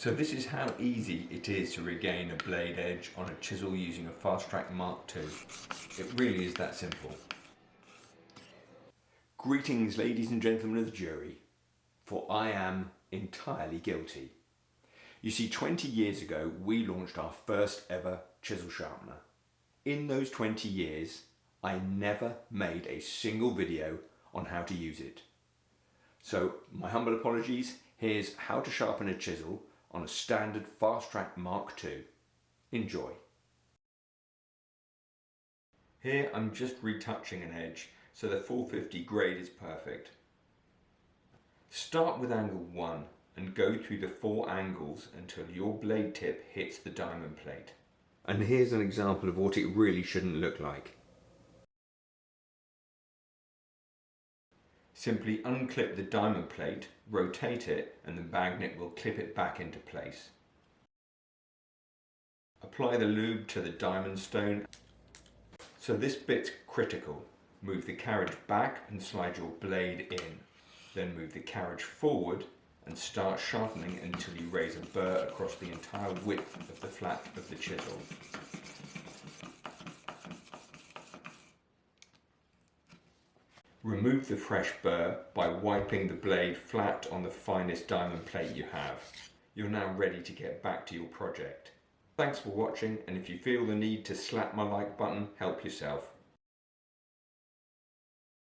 So this is how easy it is to regain a blade edge on a chisel using a FASTTRACK Mk2. It really is that simple. Greetings, ladies and gentlemen of the jury, for I am entirely guilty. You see, 20 years ago we launched our first ever chisel sharpener. In those 20 years I never made a single video on how to use it. So my humble apologies, here's how to sharpen a chisel on a standard FASTTRACK Mk2. Enjoy. Here I'm just retouching an edge so the 450 grade is perfect. Start with angle 1 and go through the 4 angles until your blade tip hits the diamond plate. And here's an example of what it really shouldn't look like. Simply unclip the diamond plate, rotate it, and the magnet will clip it back into place. Apply the lube to the diamond stone. So this bit's critical. Move the carriage back and slide your blade in. Then move the carriage forward and start sharpening until you raise a burr across the entire width of the flat of the chisel. Remove the fresh burr by wiping the blade flat on the finest diamond plate you have. You're now ready to get back to your project. Thanks for watching, and if you feel the need to slap my like button, help yourself.